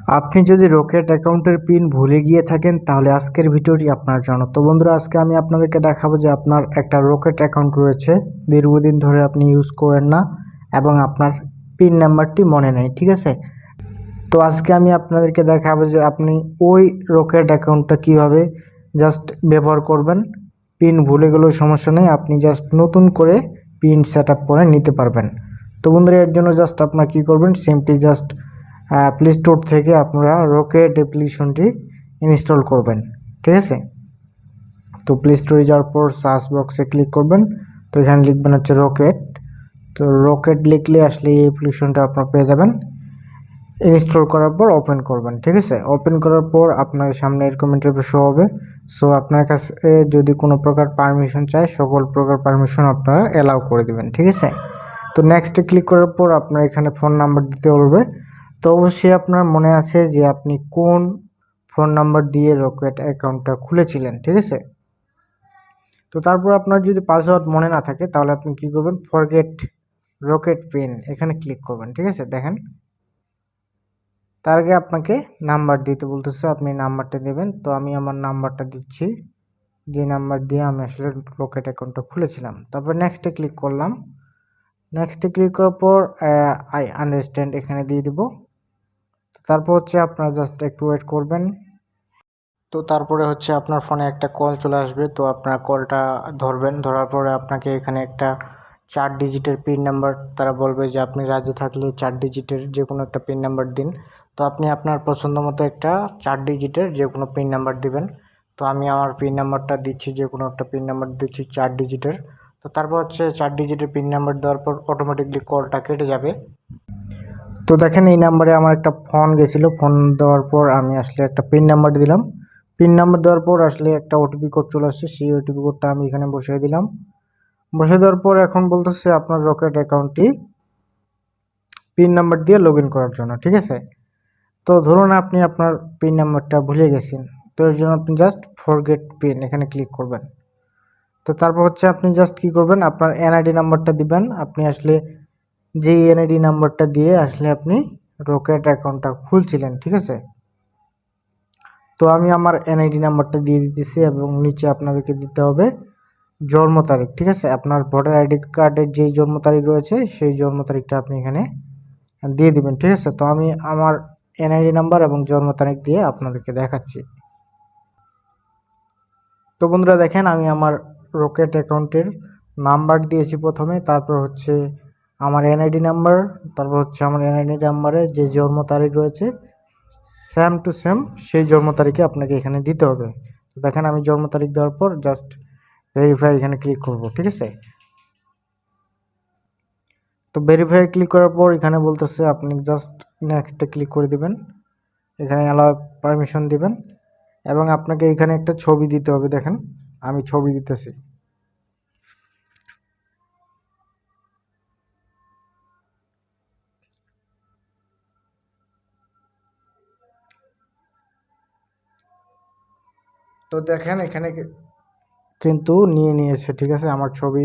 আপনি যদি রকেট অ্যাকাউন্টের পিন ভুলে গিয়ে থাকেন তাহলে আজকের ভিডিওটি আপনার জন্য। তো বন্ধুরা, আজকে আমি আপনাদেরকে দেখাবো যে আপনার একটা রকেট অ্যাকাউন্ট রয়েছে, দীর্ঘদিন ধরে আপনি ইউজ করেন না এবং আপনার পিন নাম্বারটি মনে নেই, ঠিক আছে? তো আজকে আমি আপনাদেরকে দেখাবো যে আপনি ওই রকেট অ্যাকাউন্টটা কিভাবে জাস্ট ব্যবহার করবেন। পিন ভুলে গেলেও সমস্যা নেই, আপনি জাস্ট নতুন করে পিন সেট আপ করে নিতে পারবেন। তো বন্ধুরা, এর জন্য জাস্ট আপনারা কী করবেন, সিম্পলি জাস্ট প্লে স্টোর থেকে আপনারা রকেট অ্যাপ্লিকেশনটি ইনস্টল করবেন, ঠিক আছে? তো প্লে স্টোরে যাওয়ার পর সার্চ বক্সে ক্লিক করবেন। তো এখানে লিখবেন হচ্ছে রকেট। তো রকেট লিখলে আসলে এই অ্যাপ্লিকেশনটা আপনারা পেয়ে যাবেন। ইনস্টল করার পর ওপেন করবেন, ঠিক আছে? ওপেন করার পর আপনার সামনে এরকম ইন্টারফেস শো হবে। সো আপনার কাছে যদি কোনো প্রকার পারমিশন চায়, সকল প্রকার পারমিশন আপনারা অ্যালাউ করে দেবেন, ঠিক আছে? তো নেক্সটে ক্লিক করার পর আপনার এখানে ফোন নাম্বার দিতে বলবে। তো অবশ্যই আপনার মনে আছে যে আপনি কোন ফোন নাম্বার দিয়ে রকেট অ্যাকাউন্টটা খুলেছিলেন, ঠিক আছে? তো তারপর আপনার যদি পাসওয়ার্ড মনে না থাকে তাহলে আপনি কি করবেন, ফরগেট রকেট পিন এখানে ক্লিক করবেন, ঠিক আছে? দেখেন, তার আগে আপনাকে নাম্বার দিতে বলতেছে, আপনি নাম্বারটা দেবেন। তো আমি আমার নাম্বারটা দিচ্ছি, যে নাম্বার দিয়ে আমি আসলে রকেট অ্যাকাউন্টটা খুলেছিলাম। তারপর নেক্সটে ক্লিক করলাম। নেক্সটে ক্লিক করার পর আই আন্ডারস্ট্যান্ড এখানে দিয়ে দেব। তারপর হচ্ছে আপনারা জাস্ট একটু ওয়েট করবেন। তো তারপরে হচ্ছে আপনার ফোনে একটা কল চলে আসবে। তো আপনার কলটা ধরবেন, ধরার পরে আপনাকে এখানে একটা 4 ডিজিটের পিন নাম্বার তারা বলবে যে আপনি রাজি থাকলে 4 ডিজিটের যে কোনো একটা পিন নাম্বার দিন। তো আপনি আপনার পছন্দ মতো একটা 4 ডিজিটের যে কোনো পিন নাম্বার দিবেন। তো আমি আমার পিন নাম্বারটা দিচ্ছি, যে কোনো একটা পিন নাম্বার দিচ্ছি 4 ডিজিটের। তো তারপর হচ্ছে 4 ডিজিটের পিন নাম্বার দেওয়ার পর অটোমেটিকলি কলটা কেটে যাবে। তো দেখেন, এই নাম্বারে আমার একটা ফোন গেছিলো। ফোন দেওয়ার পর আমি আসলে একটা পিন নাম্বার দিলাম। পিন নাম্বার দেওয়ার পর আসলে একটা ওটিপি কোড চলে আসছে, সেই ওটিপি কোডটা আমি এখানে বসিয়ে দিলাম। বসিয়ে দেওয়ার পর এখন বলতেছে আপনার রকেট অ্যাকাউন্টটি পিন নাম্বার দিয়ে লগ ইন করার জন্য, ঠিক আছে? তো ধরুন আপনি আপনার পিন নাম্বারটা ভুলে গেছেন, তো এর জন্য আপনি জাস্ট ফরগেট পিন এখানে ক্লিক করবেন। তো তারপর হচ্ছে আপনি জাস্ট কী করবেন, আপনার এনআইডি নাম্বারটা দিবেন। আপনি আসলে যে এনআইডি নাম্বারটা দিয়ে আসলে আপনি রকেট অ্যাকাউন্টটা খুলছিলেন, ঠিক আছে? তো আমি আমার এনআইডি নাম্বারটা দিয়ে দিতেছি এবং নিচে আপনাদেরকে দিতে হবে জন্ম তারিখ, ঠিক আছে? আপনার ভোটার আইডি কার্ডের যেই জন্ম তারিখ রয়েছে সেই জন্ম তারিখটা আপনি এখানে দিয়ে দিবেন, ঠিক আছে? তো আমি আমার এনআইডি নাম্বার এবং জন্ম তারিখ দিয়ে আপনাদেরকে দেখাচ্ছি। তো বন্ধুরা দেখেন, আমি আমার রকেট অ্যাকাউন্টের নাম্বার দিয়েছি প্রথমে, তারপর হচ্ছে আমার এনআইডি নাম্বার, তারপর হচ্ছে আমার এনআইডি নাম্বারে যে জন্ম তারিখ রয়েছে সেম টু সেম সেই জন্ম তারিখে আপনাকে এখানে দিতে হবে। তো দেখেন, আমি জন্ম তারিখ দেওয়ার পর জাস্ট ভেরিফাই এখানে ক্লিক করব, ঠিক আছে? তো ভেরিফাই ক্লিক করার পর এখানে বলতেছে আপনি জাস্ট নেক্সটে ক্লিক করে দিবেন। এখানে অ্যালাউ পারমিশন দিবেন এবং আপনাকে এখানে একটা ছবি দিতে হবে। দেখেন, আমি ছবি দিতেছি। তো দেখেন এখানে কিন্তু নিয়ে নিয়েছে, ঠিক আছে? আমার ছবি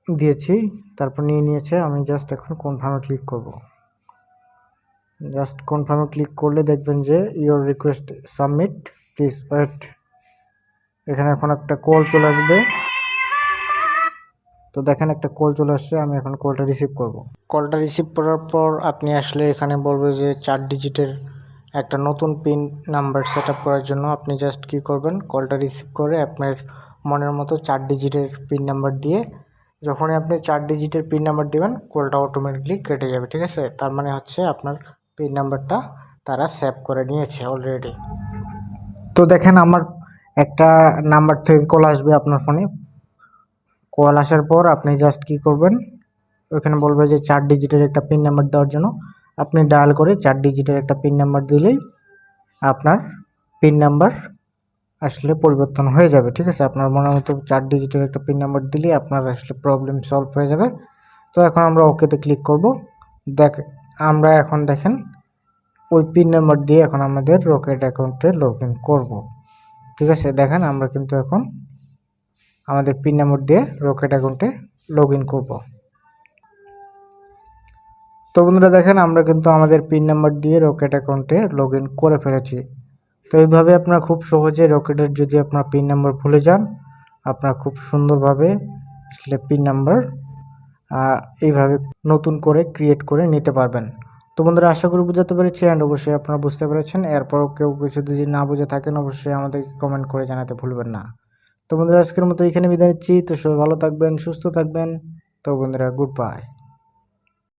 দিয়েছি, তারপর নিয়ে নিয়েছে। আমি জাস্ট এখন কনফার্মে ক্লিক করব। জাস্ট কনফার্মে ক্লিক করলে দেখবেন যে your request submit, please wait. এখানে এখন একটা কল চলে আসবে। তো দেখেন, একটা কল চলে আসছে, আমি এখন কলটা রিসিভ করব। কলটা রিসিভ করার পর আপনি আসলে এখানে বলবে যে 4 ডিজিটের একটা নতুন পিন নাম্বার সেট আপ করার জন্য আপনি জাস্ট কী করবেন, কলটা রিসিভ করে আপনার মনের মতো 4 ডিজিটের পিন নাম্বার দিয়ে যখনই আপনি 4 ডিজিটের পিন নাম্বার দেবেন, কলটা অটোমেটিকলি কেটে যাবে, ঠিক আছে? তার মানে হচ্ছে আপনার পিন নাম্বারটা তারা সেভ করে নিয়েছে অলরেডি। তো দেখেন, আমার একটা নাম্বার থেকে কল আসবে আপনার ফোনে। কল আসার পর আপনি জাস্ট কী করবেন, ওখানে বলবে যে 4 ডিজিটের একটা পিন নাম্বার দেওয়ার জন্য আপনি ডায়াল করে 4 ডিজিটের একটা পিন নাম্বার দিলেই আপনার পিন নাম্বার আসলে পরিবর্তন হয়ে যাবে, ঠিক আছে? আপনার মনের মতো 4 ডিজিটের একটা পিন নাম্বার দিলেই আপনার আসলে প্রবলেম সলভ হয়ে যাবে। তো এখন আমরা ওকেতে ক্লিক করব। আমরা এখন দেখেন ওই পিন নাম্বার দিয়ে এখন আমাদের রকেট অ্যাকাউন্টে লগ ইন করবো, ঠিক আছে? দেখেন, আমরা কিন্তু এখন আমাদের পিন নাম্বার দিয়ে রকেট অ্যাকাউন্টে লগ ইন করবো। তো তো বন্ধুরা দেখেন আমরা কিন্তু আমাদের পিন নাম্বার দিয়ে রকেট অ্যাকাউন্টে লগ ইন করে ফেলেছি। তো এইভাবে আপনারা খুব সহজে রকেটের যদি আপনার পিন নাম্বার ভুলে যান, আপনারা খুব সুন্দরভাবে আসলে পিন নাম্বার এইভাবে নতুন করে ক্রিয়েট করে নিতে পারবেন। তো বন্ধুরা আশা করি বুঝাতে পেরেছি, অ্যান্ড অবশ্যই আপনারা বুঝতে পেরেছেন। এরপরও কেউ কিছু যদি না বুঝে থাকেন অবশ্যই আমাদেরকে কমেন্ট করে জানাতে ভুলবেন না। তো বন্ধুরা আজকের মতো এখানে বিদায় নিচ্ছি। তো সবাই ভালো থাকবেন, সুস্থ থাকবেন। তো বন্ধুরা গুড বাই।